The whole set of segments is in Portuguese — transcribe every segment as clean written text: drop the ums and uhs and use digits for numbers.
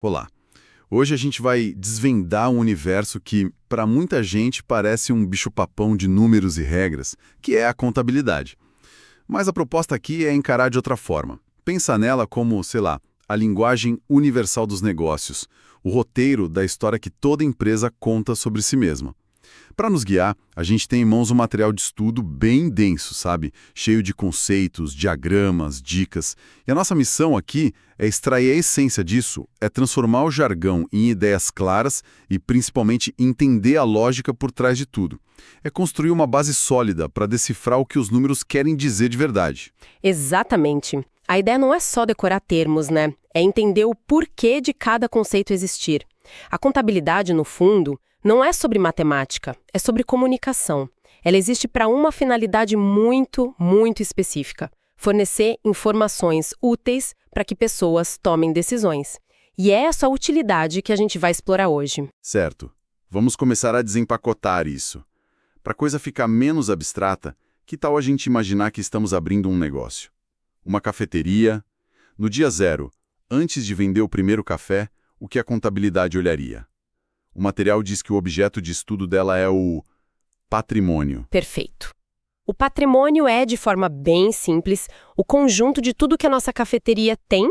Olá. Hoje a gente vai desvendar um universo que, para muita gente, parece um bicho-papão de números e regras, que é a contabilidade. Mas a proposta aqui é encarar de outra forma. Pensa nela como, sei lá, a linguagem universal dos negócios, o roteiro da história que toda empresa conta sobre si mesma. Para nos guiar, a gente tem em mãos um material de estudo bem denso, sabe? Cheio de conceitos, diagramas, dicas. E a nossa missão aqui é extrair a essência disso, é transformar o jargão em ideias claras e, principalmente, entender a lógica por trás de tudo. É construir uma base sólida para decifrar o que os números querem dizer de verdade. Exatamente. A ideia não é só decorar termos, né? É entender o porquê de cada conceito existir. A contabilidade, no fundo, não é sobre matemática, é sobre comunicação. Ela existe para uma finalidade muito, muito específica: fornecer informações úteis para que pessoas tomem decisões. E é essa utilidade que a gente vai explorar hoje. Certo. Vamos começar a desempacotar isso. Para a coisa ficar menos abstrata, que tal a gente imaginar que estamos abrindo um negócio? Uma cafeteria. No dia zero, antes de vender o primeiro café, o que a contabilidade olharia? O material diz que o objeto de estudo dela é o patrimônio. Perfeito. O patrimônio é, de forma bem simples, o conjunto de tudo que a nossa cafeteria tem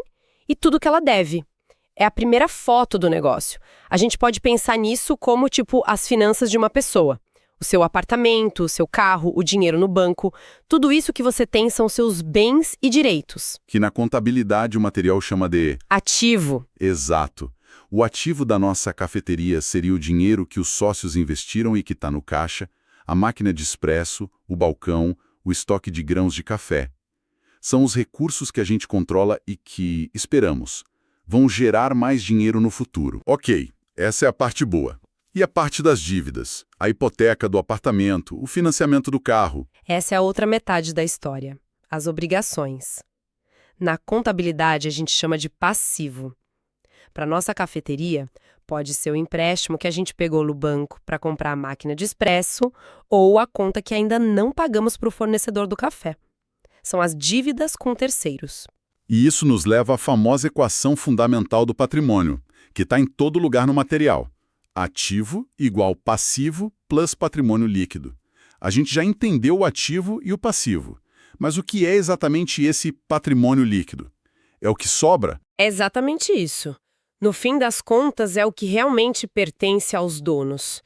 e tudo que ela deve. É a primeira foto do negócio. A gente pode pensar nisso como, tipo, as finanças de uma pessoa. O seu apartamento, o seu carro, o dinheiro no banco, tudo isso que você tem são seus bens e direitos. Que na contabilidade o material chama de Ativo. exato. O ativo da nossa cafeteria seria o dinheiro que os sócios investiram e que está no caixa, a máquina de expresso, o balcão, o estoque de grãos de café. São os recursos que a gente controla e que, esperamos, vão gerar mais dinheiro no futuro. Ok, essa é a parte boa. E a parte das dívidas? A hipoteca do apartamento, o financiamento do carro. Essa é a outra metade da história, as obrigações. Na contabilidade, a gente chama de passivo. Para nossa cafeteria, pode ser o empréstimo que a gente pegou no banco para comprar a máquina de expresso ou a conta que ainda não pagamos para o fornecedor do café. São as dívidas com terceiros. E isso nos leva à famosa equação fundamental do patrimônio, que está em todo lugar no material. Ativo igual passivo plus patrimônio líquido. A gente já entendeu o ativo e o passivo. Mas o que é exatamente esse patrimônio líquido? É o que sobra? É exatamente isso. No fim das contas, é o que realmente pertence aos donos.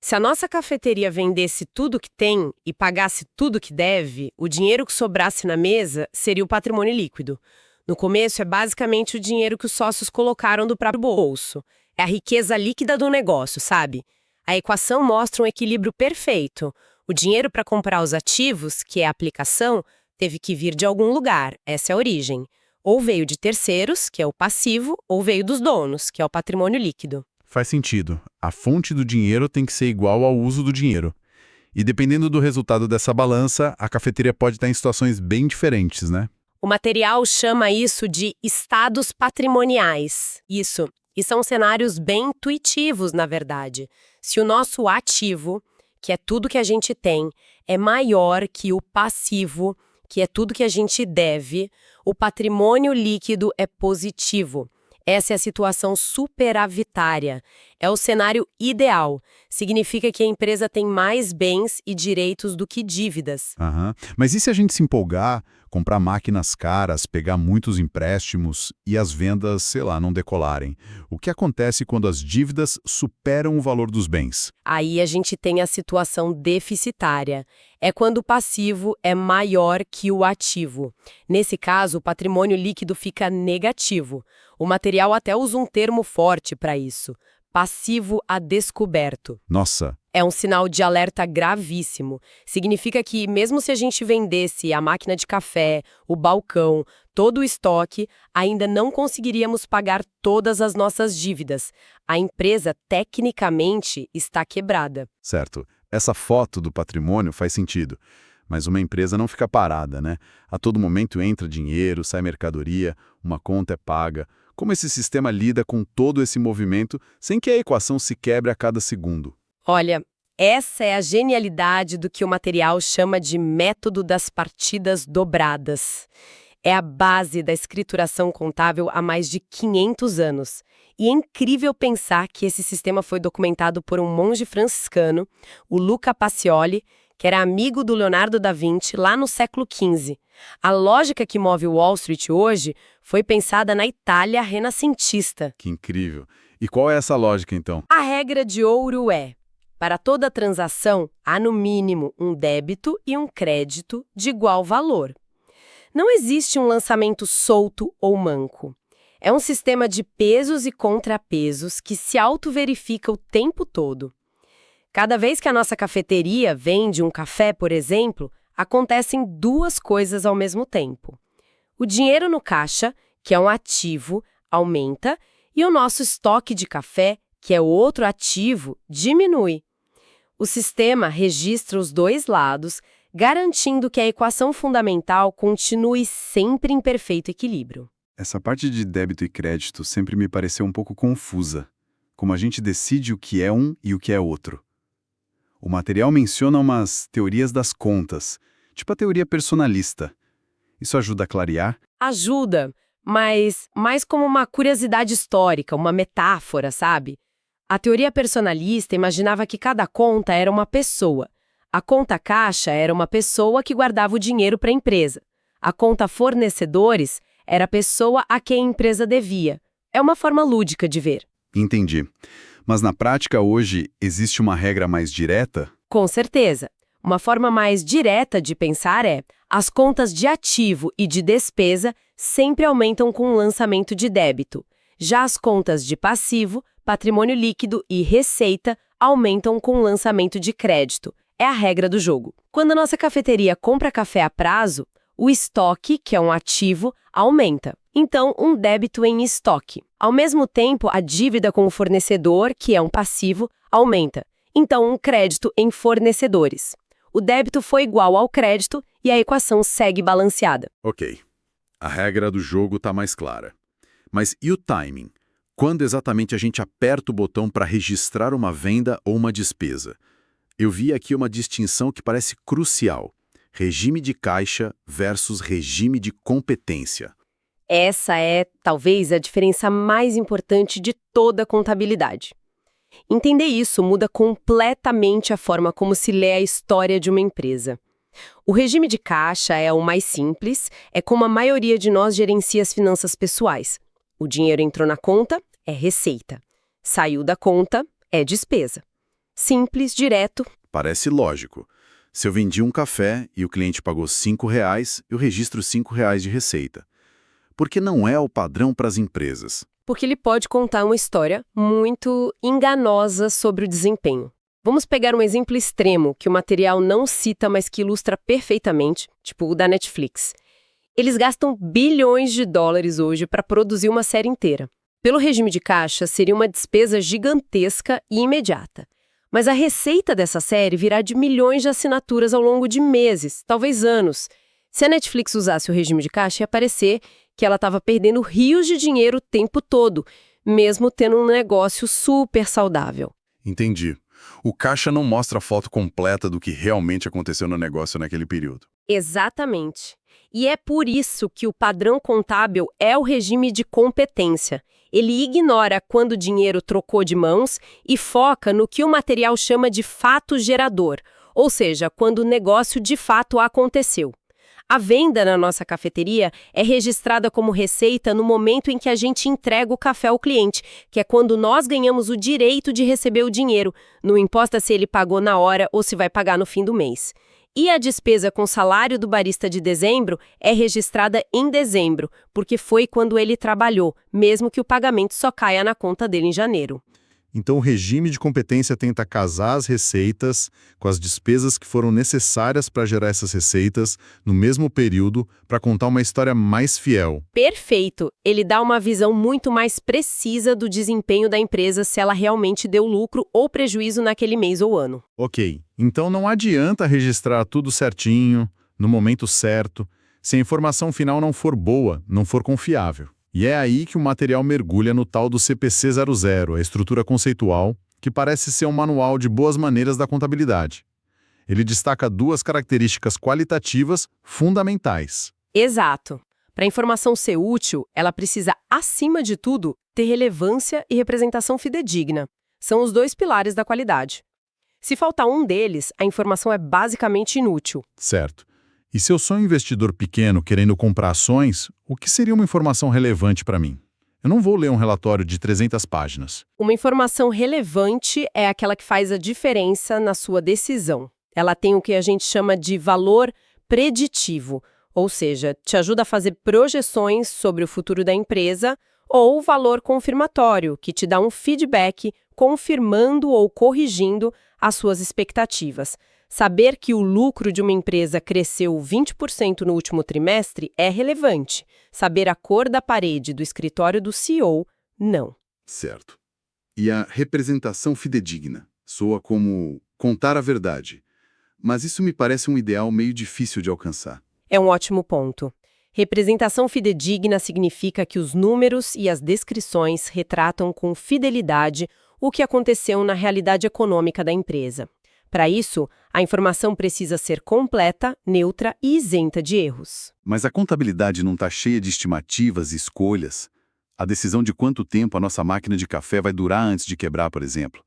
Se a nossa cafeteria vendesse tudo que tem e pagasse tudo que deve, o dinheiro que sobrasse na mesa seria o patrimônio líquido. No começo, é basicamente o dinheiro que os sócios colocaram do próprio bolso. É a riqueza líquida do negócio, sabe? A equação mostra um equilíbrio perfeito. O dinheiro para comprar os ativos, que é a aplicação, teve que vir de algum lugar. Essa é a origem. Ou veio de terceiros, que é o passivo, ou veio dos donos, que é o patrimônio líquido. Faz sentido. A fonte do dinheiro tem que ser igual ao uso do dinheiro. E dependendo do resultado dessa balança, a cafeteria pode estar em situações bem diferentes, né? O material chama isso de estados patrimoniais. Isso. E são cenários bem intuitivos, na verdade. Se o nosso ativo, que é tudo que a gente tem, é maior que o passivo, que é tudo que a gente deve, o patrimônio líquido é positivo. Essa é a situação superavitária. É o cenário ideal. Significa que a empresa tem mais bens e direitos do que dívidas. Mas e se a gente se empolgar, comprar máquinas caras, pegar muitos empréstimos e as vendas, sei lá, não decolarem? O que acontece quando as dívidas superam o valor dos bens? Aí a gente tem a situação deficitária. É quando o passivo é maior que o ativo. Nesse caso, o patrimônio líquido fica negativo. O material até usa um termo forte para isso: passivo a descoberto. Nossa! É um sinal de alerta gravíssimo. Significa que, mesmo se a gente vendesse a máquina de café, o balcão, todo o estoque, ainda não conseguiríamos pagar todas as nossas dívidas. A empresa, tecnicamente, está quebrada. Certo. Essa foto do patrimônio faz sentido. Mas uma empresa não fica parada, né? A todo momento entra dinheiro, sai mercadoria, uma conta é paga. Como esse sistema lida com todo esse movimento sem que a equação se quebre a cada segundo? Olha, essa é a genialidade do que o material chama de método das partidas dobradas. É a base da escrituração contábil há mais de 500 anos. E é incrível pensar que esse sistema foi documentado por um monge franciscano, o Luca Pacioli, que era amigo do Leonardo da Vinci lá no século XV. A lógica que move o Wall Street hoje foi pensada na Itália renascentista. Que incrível. E qual é essa lógica, então? A regra de ouro é: para toda transação, há no mínimo um débito e um crédito de igual valor. Não existe um lançamento solto ou manco. É um sistema de pesos e contrapesos que se autoverifica o tempo todo. Cada vez que a nossa cafeteria vende um café, por exemplo, acontecem duas coisas ao mesmo tempo. O dinheiro no caixa, que é um ativo, aumenta, e o nosso estoque de café, que é outro ativo, diminui. O sistema registra os dois lados, garantindo que a equação fundamental continue sempre em perfeito equilíbrio. Essa parte de débito e crédito sempre me pareceu um pouco confusa. Como a gente decide o que é um e o que é outro. O material menciona umas teorias das contas, tipo a teoria personalista. Isso ajuda a clarear? Ajuda, mas mais como uma curiosidade histórica, uma metáfora, sabe? A teoria personalista imaginava que cada conta era uma pessoa. A conta caixa era uma pessoa que guardava o dinheiro para a empresa. A conta fornecedores era a pessoa a quem a empresa devia. É uma forma lúdica de ver. Entendi. Mas na prática hoje existe uma regra mais direta? Com certeza. Uma forma mais direta de pensar é: as contas de ativo e de despesa sempre aumentam com o lançamento de débito. Já as contas de passivo, patrimônio líquido e receita aumentam com o lançamento de crédito. É a regra do jogo. Quando a nossa cafeteria compra café a prazo, o estoque, que é um ativo, aumenta. Então, um débito em estoque. Ao mesmo tempo, a dívida com o fornecedor, que é um passivo, aumenta. Então, um crédito em fornecedores. O débito foi igual ao crédito e a equação segue balanceada. Ok. A regra do jogo está mais clara. Mas e o timing? Quando exatamente a gente aperta o botão para registrar uma venda ou uma despesa? Eu vi aqui uma distinção que parece crucial. Regime de caixa versus regime de competência. Essa é, talvez, a diferença mais importante de toda a contabilidade. Entender isso muda completamente a forma como se lê a história de uma empresa. O regime de caixa é o mais simples, é como a maioria de nós gerencia as finanças pessoais. O dinheiro entrou na conta, é receita. Saiu da conta, é despesa. Simples, direto. Parece lógico. Se eu vendi um café e o cliente pagou R$5, eu registro R$5 de receita. Porque não é o padrão para as empresas. Porque ele pode contar uma história muito enganosa sobre o desempenho. Vamos pegar um exemplo extremo que o material não cita, mas que ilustra perfeitamente, tipo o da Netflix. Eles gastam bilhões de dólares hoje para produzir uma série inteira. Pelo regime de caixa, seria uma despesa gigantesca e imediata. Mas a receita dessa série virá de milhões de assinaturas ao longo de meses, talvez anos. Se a Netflix usasse o regime de caixa, ia parecer que ela estava perdendo rios de dinheiro o tempo todo, mesmo tendo um negócio super saudável. Entendi. O caixa não mostra a foto completa do que realmente aconteceu no negócio naquele período. Exatamente. E é por isso que o padrão contábil é o regime de competência. Ele ignora quando o dinheiro trocou de mãos e foca no que o material chama de fato gerador, ou seja, quando o negócio de fato aconteceu. A venda na nossa cafeteria é registrada como receita no momento em que a gente entrega o café ao cliente, que é quando nós ganhamos o direito de receber o dinheiro, não importa se ele pagou na hora ou se vai pagar no fim do mês. E a despesa com o salário do barista de dezembro é registrada em dezembro, porque foi quando ele trabalhou, mesmo que o pagamento só caia na conta dele em janeiro. Então, o regime de competência tenta casar as receitas com as despesas que foram necessárias para gerar essas receitas no mesmo período para contar uma história mais fiel. Perfeito! Ele dá uma visão muito mais precisa do desempenho da empresa se ela realmente deu lucro ou prejuízo naquele mês ou ano. Ok, então não adianta registrar tudo certinho, no momento certo, se a informação final não for boa, não for confiável. E é aí que o material mergulha no tal do CPC 00, a estrutura conceitual, que parece ser um manual de boas maneiras da contabilidade. Ele destaca duas características qualitativas fundamentais. Exato. Para a informação ser útil, ela precisa, acima de tudo, ter relevância e representação fidedigna. São os dois pilares da qualidade. Se faltar um deles, a informação é basicamente inútil. Certo. E se eu sou um investidor pequeno querendo comprar ações, o que seria uma informação relevante para mim? Eu não vou ler um relatório de 300 páginas. Uma informação relevante é aquela que faz a diferença na sua decisão. Ela tem o que a gente chama de valor preditivo, ou seja, te ajuda a fazer projeções sobre o futuro da empresa, ou valor confirmatório, que te dá um feedback confirmando ou corrigindo as suas expectativas. Saber que o lucro de uma empresa cresceu 20% no último trimestre é relevante. Saber a cor da parede do escritório do CEO, não. Certo. E a representação fidedigna? Soa como contar a verdade. Mas isso me parece um ideal meio difícil de alcançar. É um ótimo ponto. Representação fidedigna significa que os números e as descrições retratam com fidelidade o que aconteceu na realidade econômica da empresa. Para isso, a informação precisa ser completa, neutra e isenta de erros. Mas a contabilidade não está cheia de estimativas e escolhas? A decisão de quanto tempo a nossa máquina de café vai durar antes de quebrar, por exemplo.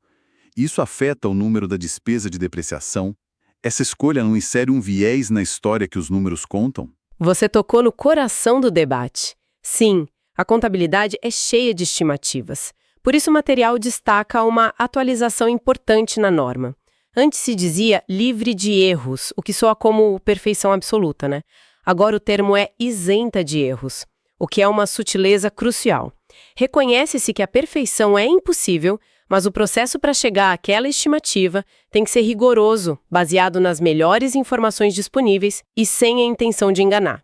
Isso afeta o número da despesa de depreciação? Essa escolha não insere um viés na história que os números contam? Você tocou no coração do debate. Sim, a contabilidade é cheia de estimativas. Por isso o material destaca uma atualização importante na norma. Antes se dizia livre de erros, o que soa como perfeição absoluta, né? Agora o termo é isenta de erros, o que é uma sutileza crucial. Reconhece-se que a perfeição é impossível, mas o processo para chegar àquela estimativa tem que ser rigoroso, baseado nas melhores informações disponíveis e sem a intenção de enganar.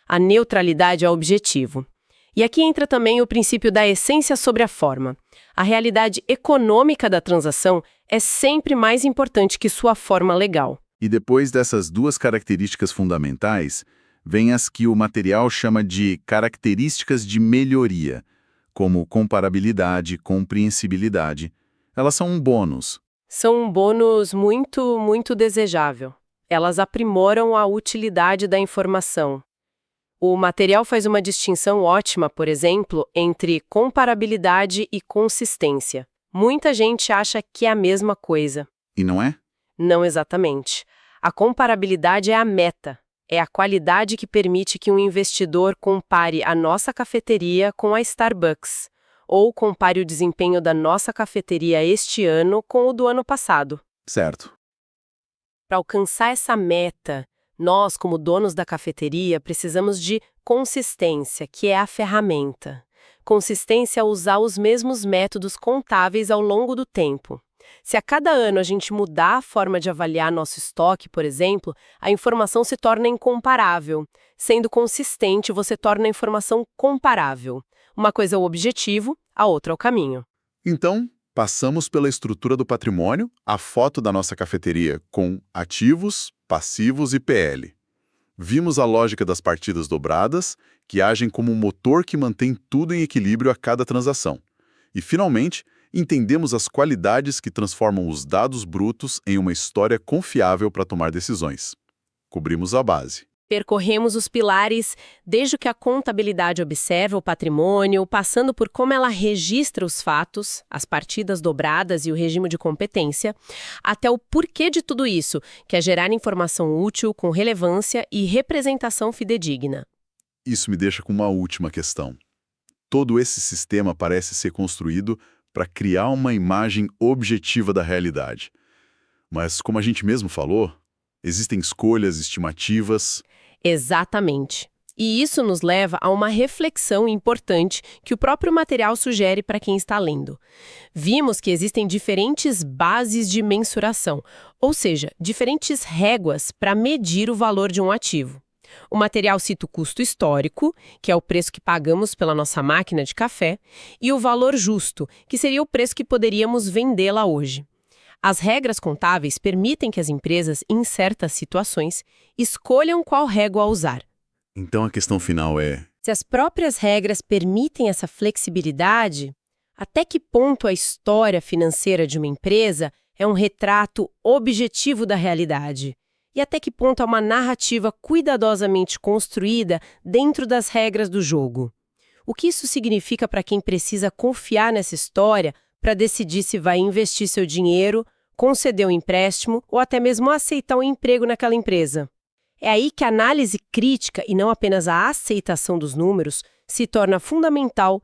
A neutralidade é o objetivo. E aqui entra também o princípio da essência sobre a forma. A realidade econômica da transação é sempre mais importante que sua forma legal. E depois dessas duas características fundamentais, vem as que o material chama de características de melhoria, como comparabilidade, compreensibilidade. Elas são um bônus. São um bônus muito, muito desejável. Elas aprimoram a utilidade da informação. O material faz uma distinção ótima, por exemplo, entre comparabilidade e consistência. Muita gente acha que é a mesma coisa. E não é? Não exatamente. A comparabilidade é a meta. É a qualidade que permite que um investidor compare a nossa cafeteria com a Starbucks, ou compare o desempenho da nossa cafeteria este ano com o do ano passado. Certo. Para alcançar essa meta, nós, como donos da cafeteria, precisamos de consistência, que é a ferramenta. Consistência é usar os mesmos métodos contábeis ao longo do tempo. Se a cada ano a gente mudar a forma de avaliar nosso estoque, por exemplo, a informação se torna incomparável. Sendo consistente, você torna a informação comparável. Uma coisa é o objetivo, a outra é o caminho. Então, passamos pela estrutura do patrimônio, a foto da nossa cafeteria com ativos, passivos e PL. Vimos a lógica das partidas dobradas, que agem como um motor que mantém tudo em equilíbrio a cada transação. E, finalmente, entendemos as qualidades que transformam os dados brutos em uma história confiável para tomar decisões. Cobrimos a base. Percorremos os pilares desde o que a contabilidade observa o patrimônio, passando por como ela registra os fatos, as partidas dobradas e o regime de competência, até o porquê de tudo isso, que é gerar informação útil, com relevância e representação fidedigna. Isso me deixa com uma última questão. Todo esse sistema parece ser construído para criar uma imagem objetiva da realidade. Mas, como a gente mesmo falou, existem escolhas, estimativas. Exatamente. E isso nos leva a uma reflexão importante que o próprio material sugere para quem está lendo. Vimos que existem diferentes bases de mensuração, ou seja, diferentes réguas para medir o valor de um ativo. O material cita o custo histórico, que é o preço que pagamos pela nossa máquina de café, e o valor justo, que seria o preço que poderíamos vendê-la hoje. As regras contábeis permitem que as empresas, em certas situações, escolham qual régua usar. Então a questão final é: se as próprias regras permitem essa flexibilidade, até que ponto a história financeira de uma empresa é um retrato objetivo da realidade? E até que ponto é uma narrativa cuidadosamente construída dentro das regras do jogo? O que isso significa para quem precisa confiar nessa história para decidir se vai investir seu dinheiro, conceder um empréstimo ou até mesmo aceitar um emprego naquela empresa? É aí que a análise crítica e não apenas a aceitação dos números se torna fundamental